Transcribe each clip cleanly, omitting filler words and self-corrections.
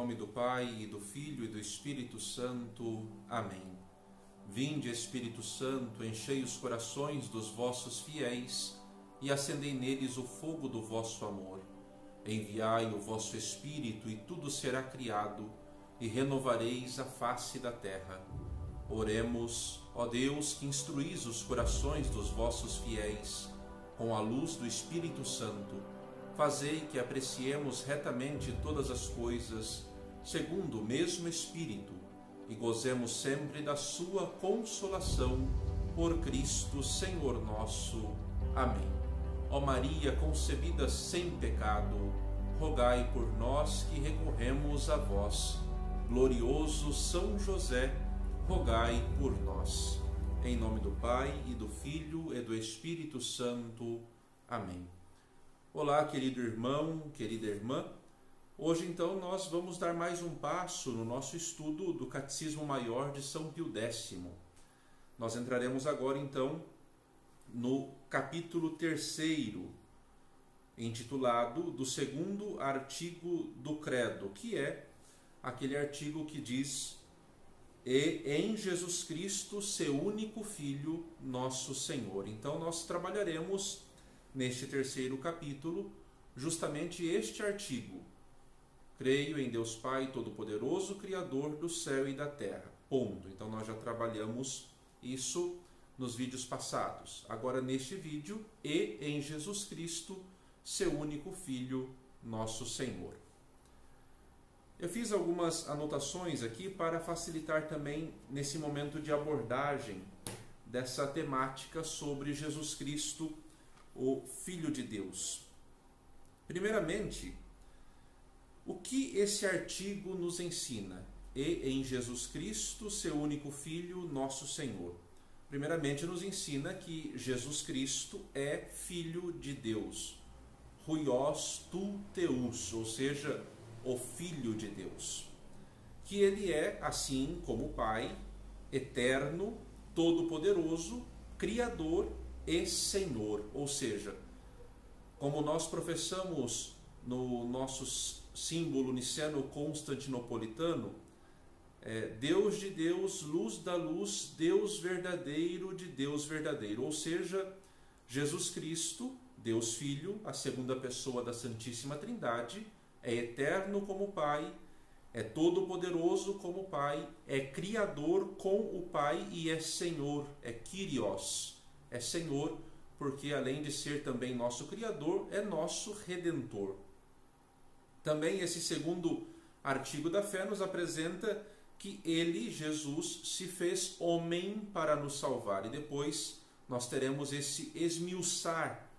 nome do Pai, e do Filho, e do Espírito Santo. Amém. Vinde, Espírito Santo, enchei os corações dos vossos fiéis, e acendei neles o fogo do vosso amor. Enviai o vosso Espírito, e tudo será criado, e renovareis a face da terra. Oremos, ó Deus, que instruís os corações dos vossos fiéis, com a luz do Espírito Santo. Fazei que apreciemos retamente todas as coisas, segundo o mesmo Espírito, e gozemos sempre da sua consolação, por Cristo Senhor nosso. Amém. Ó Maria concebida sem pecado, rogai por nós que recorremos a vós. Glorioso São José, rogai por nós. Em nome do Pai, e do Filho, e do Espírito Santo. Amém. Olá, querido irmão, querida irmã. Hoje, então, nós vamos dar mais um passo no nosso estudo do Catecismo Maior de São Pio X. Nós entraremos agora, então, no capítulo 3º, intitulado do segundo artigo do Credo, que é aquele artigo que diz: "E em Jesus Cristo, seu único Filho, nosso Senhor". Então, nós trabalharemos neste 3º capítulo justamente este artigo: creio em Deus Pai Todo-Poderoso, Criador do céu e da terra. Ponto. Então nós já trabalhamos isso nos vídeos passados. Agora neste vídeo, e em Jesus Cristo, seu único Filho, nosso Senhor. Eu fiz algumas anotações aqui para facilitar também nesse momento de abordagem dessa temática sobre Jesus Cristo, o Filho de Deus. Primeiramente, o que esse artigo nos ensina? E em Jesus Cristo, seu único Filho, nosso Senhor. Primeiramente, nos ensina que Jesus Cristo é Filho de Deus. Huios tu Theus, ou seja, o Filho de Deus. Que ele é, assim como o Pai, eterno, todo-poderoso, Criador e Senhor, ou seja, como nós professamos no nosso símbolo niceno-constantinopolitano, Deus de Deus, luz da luz, Deus verdadeiro de Deus verdadeiro, ou seja, Jesus Cristo, Deus Filho, a segunda pessoa da Santíssima Trindade, é eterno como o Pai, é todo-poderoso como o Pai, é Criador com o Pai e é Senhor, é Kyrios. É Senhor, porque além de ser também nosso Criador, é nosso Redentor. Também esse segundo artigo da fé nos apresenta que ele, Jesus, se fez homem para nos salvar. E depois nós teremos esse esmiuçar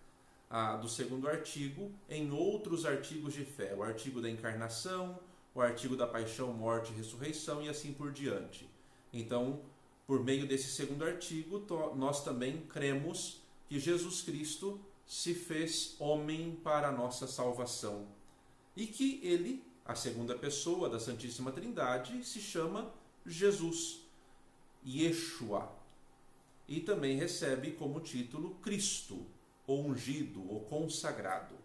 do segundo artigo em outros artigos de fé. O artigo da encarnação, o artigo da paixão, morte e ressurreição e assim por diante. Então, por meio desse segundo artigo, nós também cremos que Jesus Cristo se fez homem para a nossa salvação. E que ele, a segunda pessoa da Santíssima Trindade, se chama Jesus, Yeshua. E também recebe como título Cristo, o ungido, o consagrado.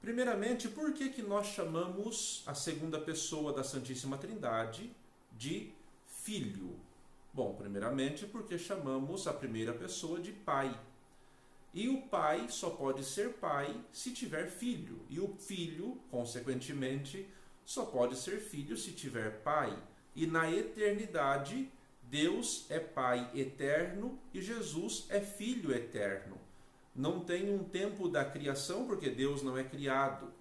Primeiramente, por que nós chamamos a segunda pessoa da Santíssima Trindade de Filho? Bom, primeiramente porque chamamos a primeira pessoa de Pai. E o Pai só pode ser Pai se tiver Filho. E o Filho, consequentemente, só pode ser Filho se tiver Pai. E na eternidade, Deus é Pai eterno e Jesus é Filho eterno. Não tem um tempo da criação, porque Deus não é criado.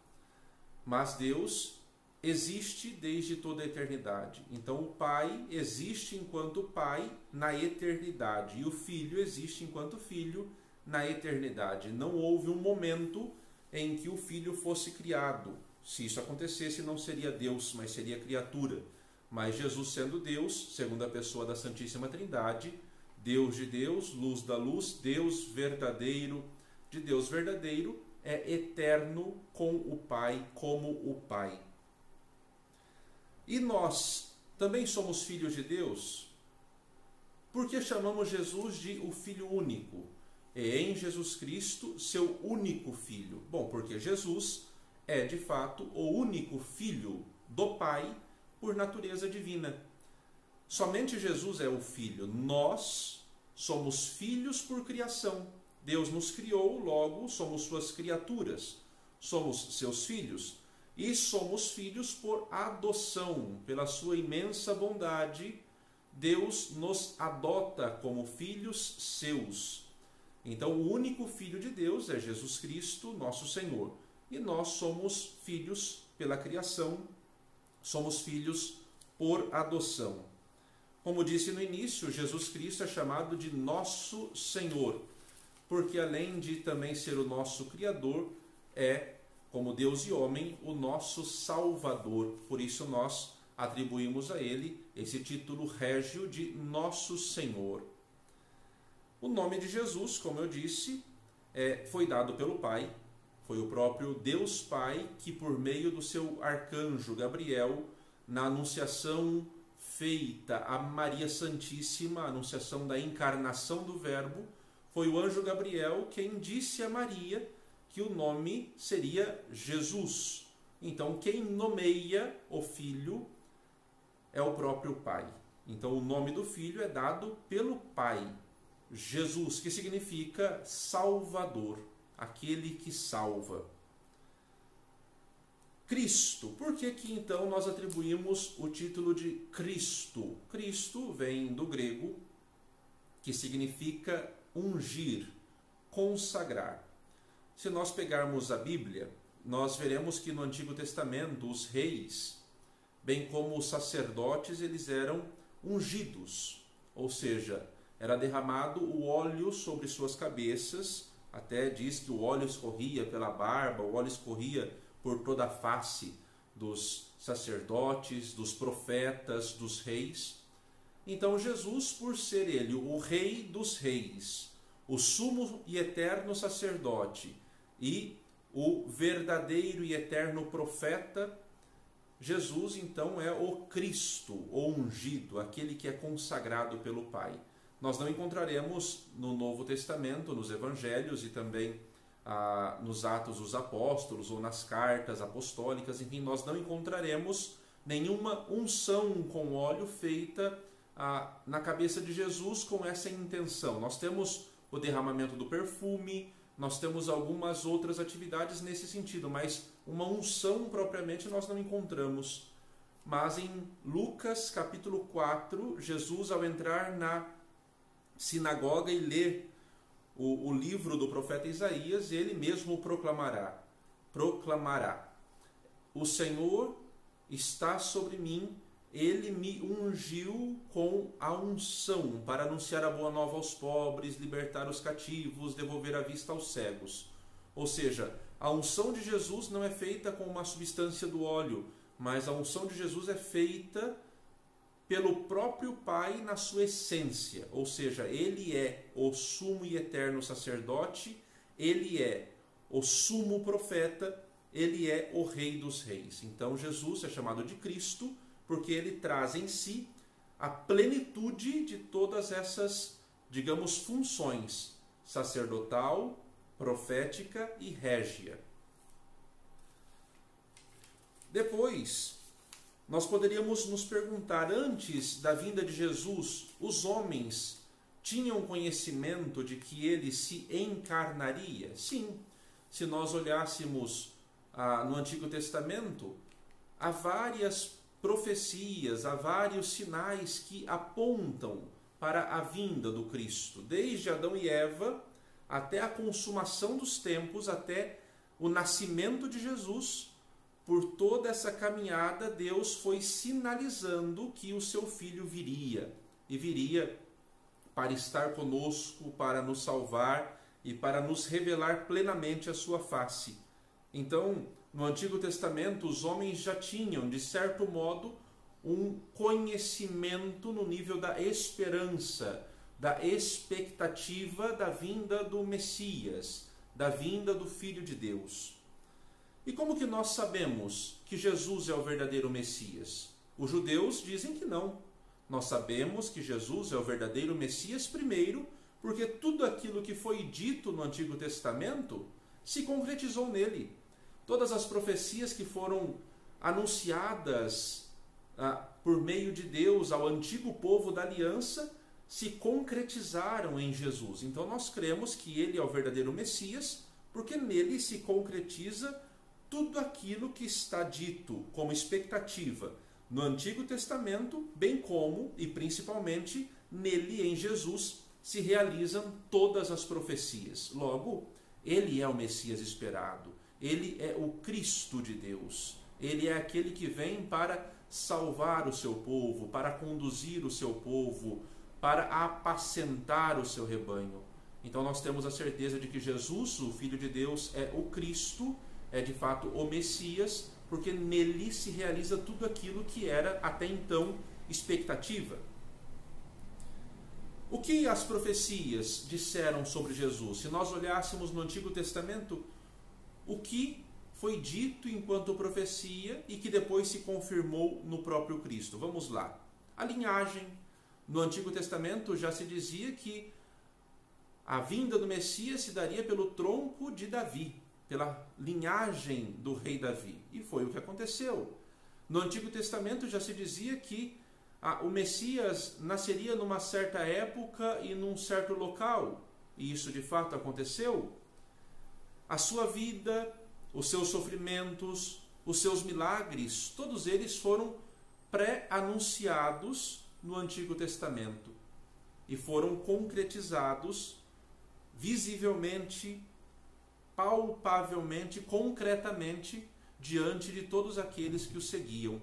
Mas Deus existe desde toda a eternidade. Então o Pai existe enquanto Pai na eternidade e o Filho existe enquanto Filho na eternidade. Não houve um momento em que o Filho fosse criado. Se isso acontecesse, não seria Deus, mas seria criatura. Mas Jesus, sendo Deus, segunda pessoa da Santíssima Trindade, Deus de Deus, luz da luz, Deus verdadeiro de Deus verdadeiro, é eterno com o Pai, como o Pai. E nós também somos filhos de Deus? Porque chamamos Jesus de o Filho único, e em Jesus Cristo, seu único Filho. Bom, porque Jesus é de fato o único Filho do Pai por natureza divina. Somente Jesus é o Filho. Nós somos filhos por criação. Deus nos criou, logo somos suas criaturas. Somos seus filhos. E somos filhos por adoção. Pela sua imensa bondade, Deus nos adota como filhos seus. Então, o único Filho de Deus é Jesus Cristo, nosso Senhor. E nós somos filhos pela criação, somos filhos por adoção. Como disse no início, Jesus Cristo é chamado de nosso Senhor, porque além de também ser o nosso Criador, é, como Deus e homem, o nosso Salvador. Por isso nós atribuímos a ele esse título régio de nosso Senhor. O nome de Jesus, como eu disse, foi dado pelo Pai. Foi o próprio Deus Pai que, por meio do seu arcanjo Gabriel, na anunciação feita a Maria Santíssima, a anunciação da encarnação do Verbo, foi o anjo Gabriel quem disse a Maria que o nome seria Jesus. Então, quem nomeia o Filho é o próprio Pai. Então, o nome do Filho é dado pelo Pai, Jesus, que significa Salvador, aquele que salva. Cristo. Por que então nós atribuímos o título de Cristo? Cristo vem do grego, que significa ungir, consagrar. Se nós pegarmos a Bíblia, nós veremos que no Antigo Testamento os reis, bem como os sacerdotes, eles eram ungidos, ou seja, era derramado o óleo sobre suas cabeças. Até diz que o óleo escorria pela barba, o óleo escorria por toda a face dos sacerdotes, dos profetas, dos reis. Então Jesus, por ser ele o Rei dos reis, o sumo e eterno sacerdote e o verdadeiro e eterno profeta, Jesus então é o Cristo, o ungido, aquele que é consagrado pelo Pai. Nós não encontraremos no Novo Testamento, nos Evangelhos e também nos Atos dos Apóstolos ou nas cartas apostólicas, enfim, nós não encontraremos nenhuma unção com óleo feita na cabeça de Jesus com essa intenção. Nós temos o derramamento do perfume, nós temos algumas outras atividades nesse sentido, mas uma unção propriamente nós não encontramos. Mas em Lucas capítulo 4, Jesus, ao entrar na sinagoga e ler o livro do profeta Isaías, ele mesmo proclamará: o Senhor está sobre mim, ele me ungiu com a unção para anunciar a boa nova aos pobres, libertar os cativos, devolver a vista aos cegos. Ou seja, a unção de Jesus não é feita com uma substância do óleo, mas a unção de Jesus é feita pelo próprio Pai na sua essência, ou seja, ele é o sumo e eterno sacerdote, ele é o sumo profeta, ele é o Rei dos reis. Então Jesus é chamado de Cristo porque ele traz em si a plenitude de todas essas, digamos, funções sacerdotal, profética e régia. Depois, nós poderíamos nos perguntar, antes da vinda de Jesus, os homens tinham conhecimento de que ele se encarnaria? Sim. Se nós olhássemos no Antigo Testamento, há várias profecias, há vários sinais que apontam para a vinda do Cristo. Desde Adão e Eva, até a consumação dos tempos, até o nascimento de Jesus, por toda essa caminhada, Deus foi sinalizando que o seu Filho viria. E viria para estar conosco, para nos salvar e para nos revelar plenamente a sua face. Então, no Antigo Testamento, os homens já tinham, de certo modo, um conhecimento no nível da esperança, da expectativa da vinda do Messias, da vinda do Filho de Deus. E como que nós sabemos que Jesus é o verdadeiro Messias? Os judeus dizem que não. Nós sabemos que Jesus é o verdadeiro Messias primeiro, porque tudo aquilo que foi dito no Antigo Testamento se concretizou nele. Todas as profecias que foram anunciadas por meio de Deus ao antigo povo da aliança, se concretizaram em Jesus. Então nós cremos que ele é o verdadeiro Messias, porque nele se concretiza tudo aquilo que está dito como expectativa no Antigo Testamento, bem como e principalmente nele, em Jesus, se realizam todas as profecias. Logo, ele é o Messias esperado, ele é o Cristo de Deus, ele é aquele que vem para salvar o seu povo, para conduzir o seu povo, para apacentar o seu rebanho. Então nós temos a certeza de que Jesus, o Filho de Deus, é o Cristo, é de fato o Messias, porque nele se realiza tudo aquilo que era até então expectativa. O que as profecias disseram sobre Jesus? Se nós olhássemos no Antigo Testamento, o que foi dito enquanto profecia e que depois se confirmou no próprio Cristo? Vamos lá. A linhagem. No Antigo Testamento já se dizia que a vinda do Messias se daria pelo tronco de Davi, pela linhagem do rei Davi. E foi o que aconteceu. No Antigo Testamento já se dizia que o Messias nasceria numa certa época e num certo local. E isso de fato aconteceu. A sua vida, os seus sofrimentos, os seus milagres, todos eles foram pré-anunciados no Antigo Testamento e foram concretizados visivelmente, palpavelmente, concretamente diante de todos aqueles que o seguiam.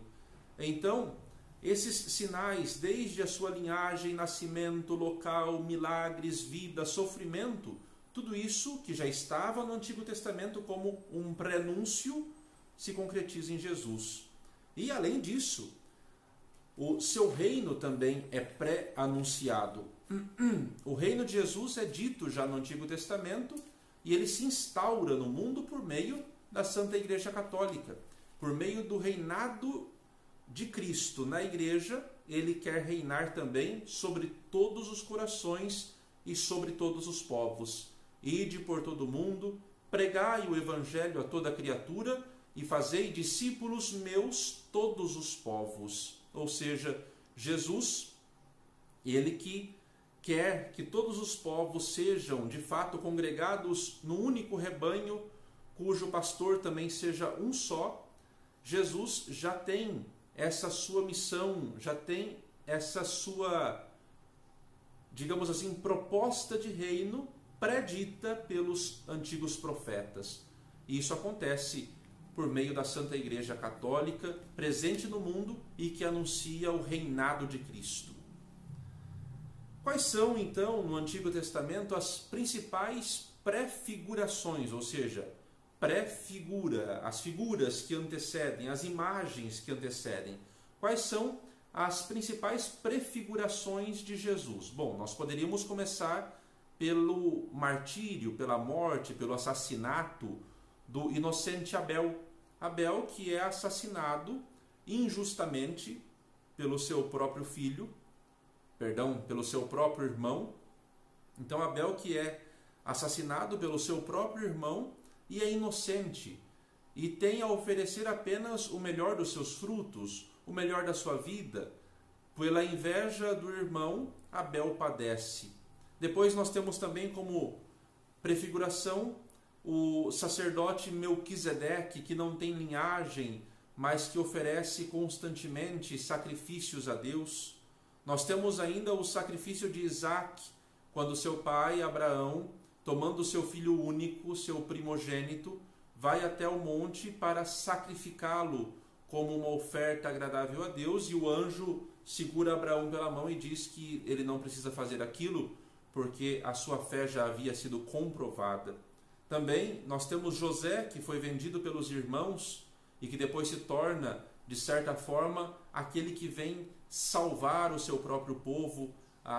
Então, esses sinais, desde a sua linhagem, nascimento, local, milagres, vida, sofrimento, tudo isso que já estava no Antigo Testamento como um prenúncio, se concretiza em Jesus. E além disso, o seu reino também é pré-anunciado. O reino de Jesus é dito já no Antigo Testamento e ele se instaura no mundo por meio da Santa Igreja Católica. Por meio do reinado de Cristo na Igreja, ele quer reinar também sobre todos os corações e sobre todos os povos. Ide por todo o mundo, pregai o Evangelho a toda criatura e fazei discípulos meus todos os povos. Ou seja, Jesus, ele que quer que todos os povos sejam de fato congregados no único rebanho, cujo pastor também seja um só. Jesus já tem essa sua missão, já tem essa sua, digamos assim, proposta de reino predita pelos antigos profetas. E isso acontece por meio da Santa Igreja Católica, presente no mundo e que anuncia o reinado de Cristo. Quais são, então, no Antigo Testamento, as principais prefigurações, ou seja, prefigura, as figuras que antecedem, as imagens que antecedem? Quais são as principais prefigurações de Jesus? Bom, nós poderíamos começar pelo martírio, pela morte, pelo assassinato do inocente Abel. Abel, que é assassinado injustamente pelo seu próprio filho, pelo seu próprio irmão. Então Abel, que é assassinado pelo seu próprio irmão e é inocente e tem a oferecer apenas o melhor dos seus frutos, o melhor da sua vida. Pela inveja do irmão, Abel padece. Depois nós temos também como prefiguração o sacerdote Melquisedeque, que não tem linhagem, mas que oferece constantemente sacrifícios a Deus. Nós temos ainda o sacrifício de Isaac, quando seu pai Abraão, tomando seu filho único, seu primogênito, vai até o monte para sacrificá-lo como uma oferta agradável a Deus, e o anjo segura Abraão pela mão e diz que ele não precisa fazer aquilo, porque a sua fé já havia sido comprovada. Também nós temos José, que foi vendido pelos irmãos e que depois se torna, de certa forma, aquele que vem salvar o seu próprio povo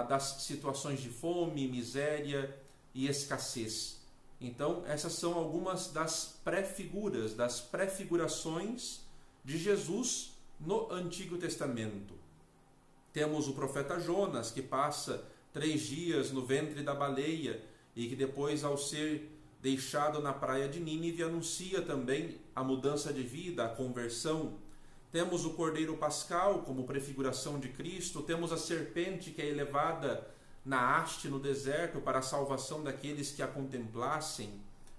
das situações de fome, miséria e escassez. Então, essas são algumas das prefiguras, das prefigurações de Jesus no Antigo Testamento. Temos o profeta Jonas, que passa 3 dias no ventre da baleia e que depois, ao ser deixado na praia de Nínive, anuncia também a mudança de vida, a conversão. Temos o Cordeiro Pascal como prefiguração de Cristo, temos a serpente que é elevada na haste no deserto para a salvação daqueles que a contemplassem.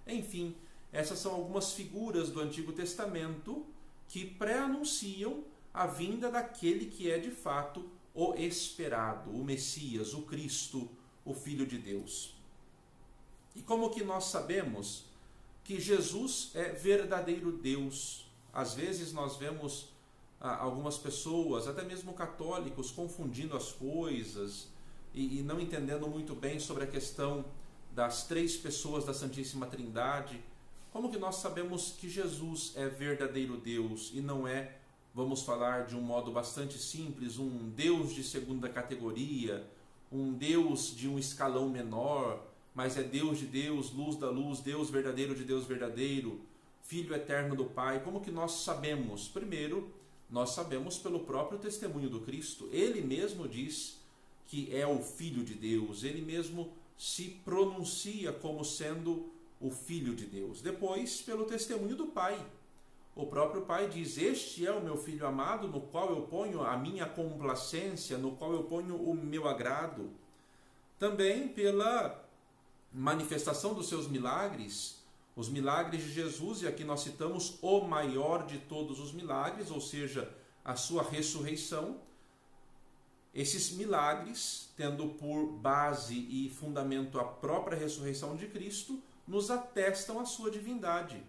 Enfim, essas são algumas figuras do Antigo Testamento que pré-anunciam a vinda daquele que é de fato o esperado, o Messias, o Cristo, o Filho de Deus. E como que nós sabemos que Jesus é verdadeiro Deus? Às vezes nós vemos algumas pessoas, até mesmo católicos, confundindo as coisas e não entendendo muito bem sobre a questão das três pessoas da Santíssima Trindade. Como que nós sabemos que Jesus é verdadeiro Deus e não é, vamos falar de um modo bastante simples, um Deus de segunda categoria, um Deus de um escalão menor, mas é Deus de Deus, luz da luz, Deus verdadeiro de Deus verdadeiro, Filho eterno do Pai? Como que nós sabemos? Primeiro, nós sabemos pelo próprio testemunho do Cristo. Ele mesmo diz que é o Filho de Deus, ele mesmo se pronuncia como sendo o Filho de Deus. Depois, pelo testemunho do Pai. O próprio Pai diz: este é o meu Filho amado, no qual eu ponho a minha complacência, no qual eu ponho o meu agrado. Também pela manifestação dos seus milagres, os milagres de Jesus, e aqui nós citamos o maior de todos os milagres, ou seja, a sua ressurreição. Esses milagres, tendo por base e fundamento a própria ressurreição de Cristo, nos atestam a sua divindade.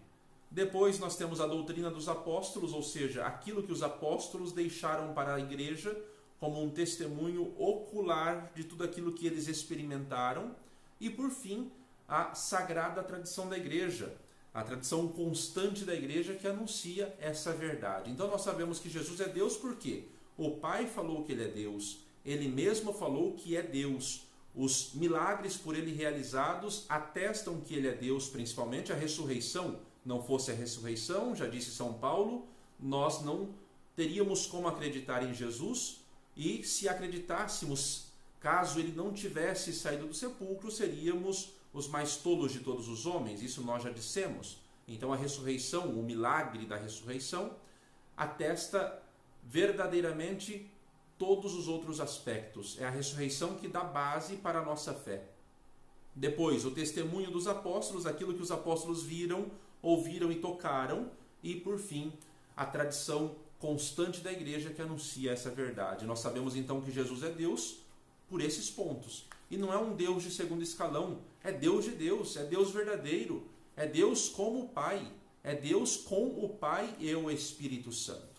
Depois nós temos a doutrina dos apóstolos, ou seja, aquilo que os apóstolos deixaram para a igreja como um testemunho ocular de tudo aquilo que eles experimentaram. E por fim, a sagrada tradição da igreja, a tradição constante da igreja que anuncia essa verdade. Então nós sabemos que Jesus é Deus porque o Pai falou que ele é Deus, ele mesmo falou que é Deus. Os milagres por ele realizados atestam que ele é Deus, principalmente a ressurreição. Não fosse a ressurreição, já disse São Paulo, nós não teríamos como acreditar em Jesus, e se acreditássemos, caso ele não tivesse saído do sepulcro, seríamos os mais tolos de todos os homens. Isso nós já dissemos. Então a ressurreição, o milagre da ressurreição, atesta verdadeiramente todos os outros aspectos. É a ressurreição que dá base para a nossa fé. Depois, o testemunho dos apóstolos, aquilo que os apóstolos viram, ouviram e tocaram. E, por fim, a tradição constante da igreja que anuncia essa verdade. Nós sabemos então que Jesus é Deus por esses pontos. E não é um Deus de segundo escalão, é Deus de Deus, é Deus verdadeiro, é Deus como o Pai, é Deus com o Pai e o Espírito Santo.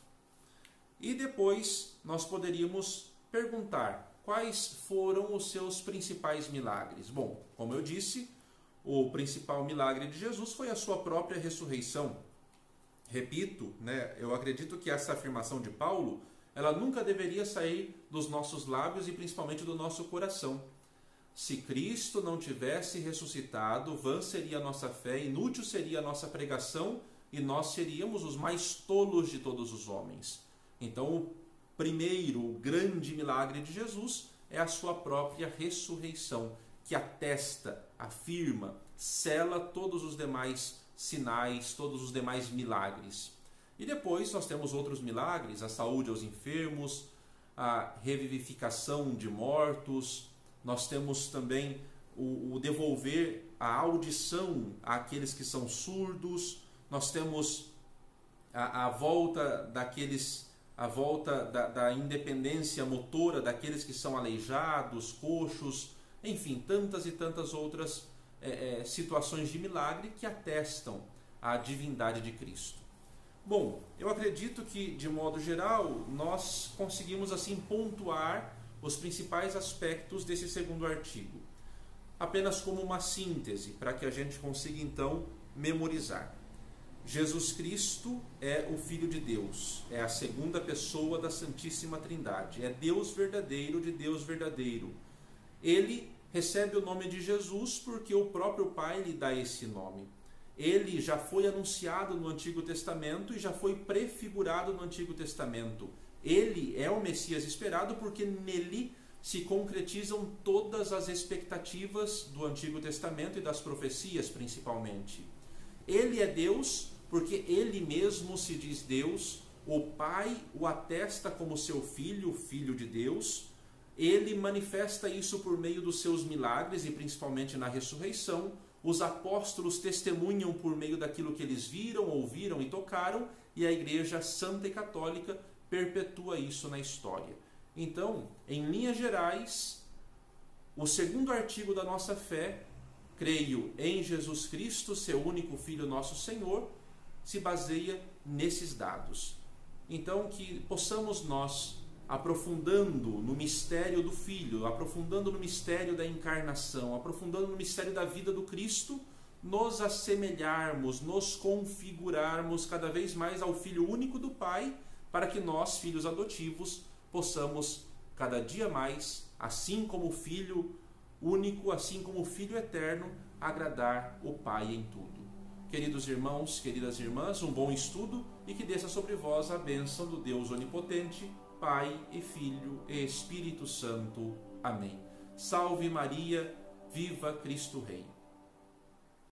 E depois nós poderíamos perguntar quais foram os seus principais milagres. Bom, como eu disse, o principal milagre de Jesus foi a sua própria ressurreição. Repito, eu acredito que essa afirmação de Paulo, ela nunca deveria sair dos nossos lábios e principalmente do nosso coração. Se Cristo não tivesse ressuscitado, vã seria a nossa fé, inútil seria a nossa pregação e nós seríamos os mais tolos de todos os homens. Então, o primeiro grande milagre de Jesus é a sua própria ressurreição, que atesta, afirma, sela todos os demais sinais, todos os demais milagres. E depois nós temos outros milagres, a saúde aos enfermos, a revivificação de mortos, nós temos também o devolver a audição àqueles que são surdos, nós temos a volta da independência motora daqueles que são aleijados, coxos, enfim, tantas e tantas outras situações de milagre que atestam a divindade de Cristo. Bom, eu acredito que, de modo geral, nós conseguimos assim pontuar os principais aspectos desse segundo artigo, apenas como uma síntese, para que a gente consiga então memorizar. Jesus Cristo é o Filho de Deus, é a segunda pessoa da Santíssima Trindade, é Deus verdadeiro de Deus verdadeiro. Ele recebe o nome de Jesus porque o próprio Pai lhe dá esse nome. Ele já foi anunciado no Antigo Testamento e já foi prefigurado no Antigo Testamento. Ele é o Messias esperado porque nele se concretizam todas as expectativas do Antigo Testamento e das profecias principalmente. Ele é Deus porque ele mesmo se diz Deus, o Pai o atesta como seu filho, filho de Deus. Ele manifesta isso por meio dos seus milagres e principalmente na ressurreição. Os apóstolos testemunham por meio daquilo que eles viram, ouviram e tocaram, e a Igreja Santa e Católica perpetua isso na história. Então, em linhas gerais, o segundo artigo da nossa fé, creio em Jesus Cristo, seu único Filho, nosso Senhor, se baseia nesses dados. Então, que possamos nós, aprofundando no mistério do Filho, aprofundando no mistério da encarnação, aprofundando no mistério da vida do Cristo, nos assemelharmos, nos configurarmos cada vez mais ao Filho único do Pai, para que nós, filhos adotivos, possamos cada dia mais, assim como o Filho único, assim como o Filho eterno, agradar o Pai em tudo. Queridos irmãos, queridas irmãs, um bom estudo e que desça sobre vós a bênção do Deus Onipotente, Pai e Filho e Espírito Santo. Amém. Salve Maria, viva Cristo Rei.